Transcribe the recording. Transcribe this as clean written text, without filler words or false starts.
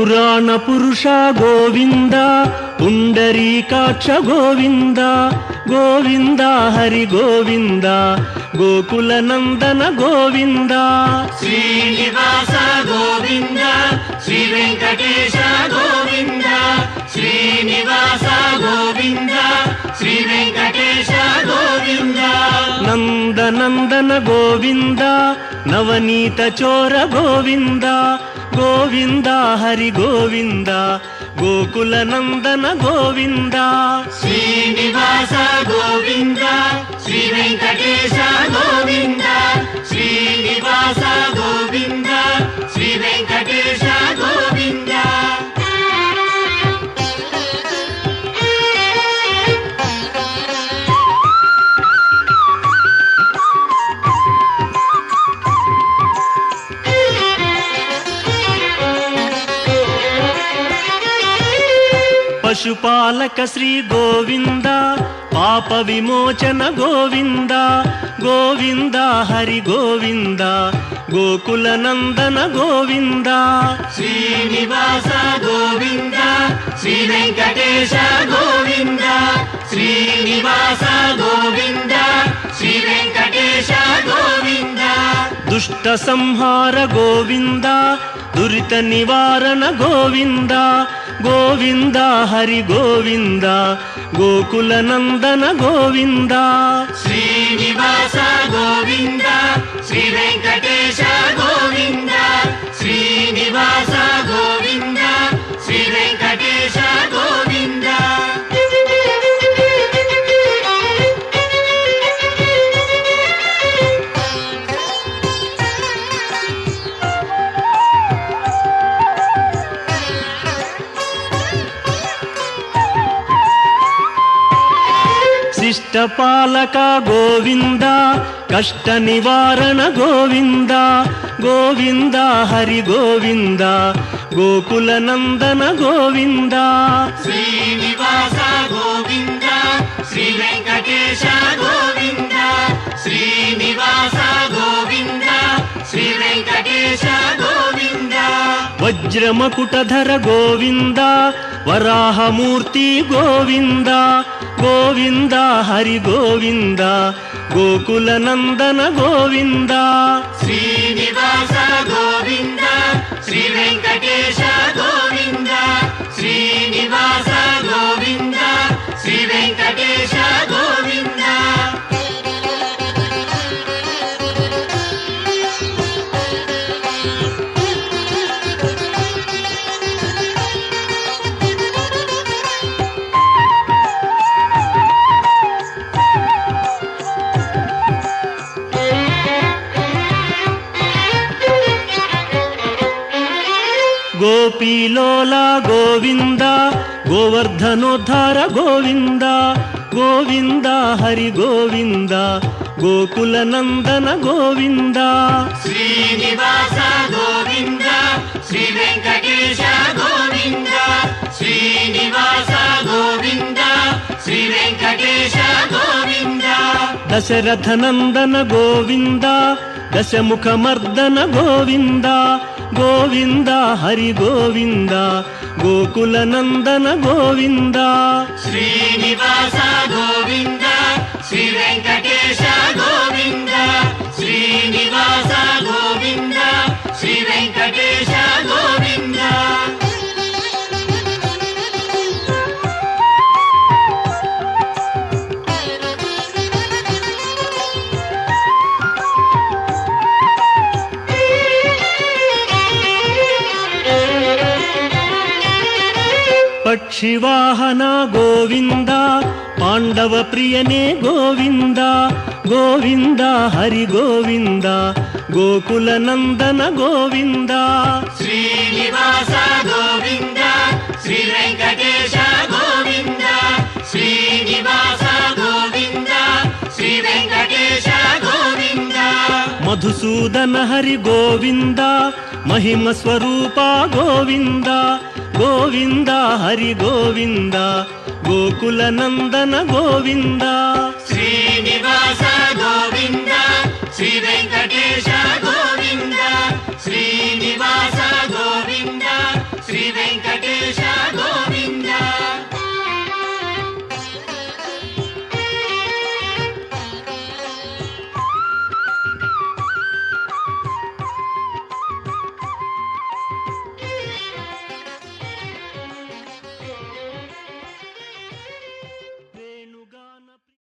ಪುರಾಣ ಪುರುಷ ಗೋವಿಂದ, ಪುಂಡರೀಕಾಕ್ಷ ಗೋವಿಂದ, ಗೋವಿಂದ ಹರಿ ಗೋವಿಂದ, ಗೋಕುಲ ನಂದನ ಗೋವಿಂದ. ಶ್ರೀನಿವಾಸ ಗೋವಿಂದ, ಶ್ರೀ ವೆಂಕಟೇಶ ಗೋವಿಂದ, ಶ್ರೀನಿವಾಸ ಗೋವಿಂದ, ಶ್ರೀ ವೆಂಕಟೇಶ ಗೋವಿಂದ. ನಂದನಂದನ ಗೋವಿಂದ, ನವನೀತ ಚೋರ ಗೋವಿಂದ, ಗೋವಿಂದ ಹರಿ ಗೋವಿಂದ, ಗೋಕುಲ ನಂದನ ಗೋವಿಂದ. ಶ್ರೀನಿವಾಸ ಗೋವಿಂದ, ಶ್ರೀ ವೆಂಕಟೇಶ ಗೋವಿಂದ, ಶ್ರೀನಿವಾಸ ಗೋವಿಂದ, ಶ್ರೀ ವೆಂಕಟೇಶ ಗೋವಿಂದ. ಪಶುಪಾಲಕ ಶ್ರೀ ಗೋವಿಂದ, ಪಾಪ ವಿಮೋಚನ ಗೋವಿಂದ, ಗೋವಿಂದ ಹರಿ ಗೋವಿಂದ, ಗೋಕುಲ ನಂದನ ಗೋವಿಂದ. ಶ್ರೀನಿವಾಸ ಗೋವಿಂದ, ಶ್ರೀ ವೆಂಕಟೇಶ ಗೋವಿಂದ, ಶ್ರೀನಿವಾಸ ಗೋವಿಂದ, ಶ್ರೀ ವೆಂಕಟೇಶ ಗೋವಿಂದ. ದುಷ್ಟ ಸಂಹಾರ ಗೋವಿಂದ, ದುರಿತ ನಿವಾರಣ ಗೋವಿಂದ, ಗೋವಿಂದ ಹರಿ ಗೋವಿಂದ, ಗೋಕುಲ ನಂದನ ಗೋವಿಂದ. ಶ್ರೀನಿವಾಸ ಗೋವಿಂದ, ಶ್ರೀ ವೆಂಕಟೇಶ ಗೋವಿಂದ, ಶ್ರೀನಿವಾಸ ಗೋವಿಂದ, ಶ್ರೀ ವೆಂಕಟೇಶ ಗೋವಿಂದ. ಶಿಷ್ಟಪಾಲಕ ಗೋವಿಂದ, ಕಷ್ಟ ನಿವಾರಣ ಗೋವಿಂದ, ಗೋವಿಂದ ಹರಿ ಗೋವಿಂದ, ಗೋಕುಲ ನಂದನ ಗೋವಿಂದ. ಶ್ರೀನಿವಾಸ ಗೋವಿಂದ, ಶ್ರೀ ವೆಂಕಟೇಶ ಗೋವಿಂದ, ಶ್ರೀನಿವಾಸ ಗೋವಿಂದ, ಶ್ರೀ ವೆಂಕಟೇಶ ಗೋವಿಂದ. ವಜ್ರ ಮಕುಟಧರ ಗೋವಿಂದ, ವರಾಹ ಮೂರ್ತಿ ಗೋವಿಂದ, ಗೋವಿಂದ ಹರಿ ಗೋವಿಂದ, ಗೋಕುಲ ನಂದನ ಗೋವಿಂದ. ಶ್ರೀನಿವಾಸ ಗೋವಿಂದ, ಶ್ರೀ ವೆಂಕಟೇಶ ಗೋವಿಂದ, ಶ್ರೀನಿವಾಸ ಗೋವಿಂದ, ಶ್ರೀ ವೆಂಕಟೇಶ ಗೋವಿಂದ. ಗೋಪಿಲೋಲ ಗೋವಿಂದ, ಗೋವರ್ಧನೋದ್ಧಾರ ಗೋವಿಂದ, ಗೋವಿಂದ ಹರಿ ಗೋವಿಂದ, ಗೋಕುಲ ನಂದನ ಗೋವಿಂದ. ಶ್ರೀನಿವಾಸ ಗೋವಿಂದ, ಶ್ರೀ ವೆಂಕಟೇಶ ಗೋವಿಂದ, ಶ್ರೀನಿವಾಸ ಗೋವಿಂದ, ಶ್ರೀ ವೆಂಕಟೇಶ ಗೋವಿಂದ. ದಶರಥ ನಂದನ ಗೋವಿಂದ, ದಶಮುಖ ಮರ್ದನ ಗೋವಿಂದ, ಗೋವಿಂದ ಹರಿ ಗೋವಿಂದ, ಗೋಕುಲ ನಂದನ ಗೋವಿಂದ. ಶ್ರೀನಿವಾಸ ಗೋವಿಂದ, ಶ್ರೀ ವೆಂಕಟೇಶ ಗೋವಿಂದ, ಶ್ರೀನಿವಾಸ ಗೋವಿಂದ, ಶ್ರೀ ವೆಂಕಟೇಶ ಗೋವಿಂದ. ಪಕ್ಷಿವಾಹನ ಗೋವಿಂದ, ಪಾಂಡವ ಪ್ರಿಯನೇ ಗೋವಿಂದ, ಗೋವಿಂದ ಹರಿ ಗೋವಿಂದ, ಗೋಕುಲ ನಂದನ ಗೋವಿಂದ. ಶ್ರೀನಿವಾಸ ಗೋವಿಂದ, ಶ್ರೀ ವೆಂಕಟೇಶ ಗೋವಿಂದ, ಶ್ರೀನಿವಾಸ ಗೋವಿಂದ, ಶ್ರೀ ವೆಂಕಟೇಶ ಗೋವಿಂದ. ಮಧುಸೂದನ ಹರಿ ಗೋವಿಂದ, ಮಹಿಮ ಸ್ವರೂಪ ಗೋವಿಂದ, ಗೋವಿಂದ ಹರಿ ಗೋವಿಂದ, ಗೋಕುಲ ನಂದನ ಗೋವಿಂದ. ಶ್ರೀನಿವಾಸ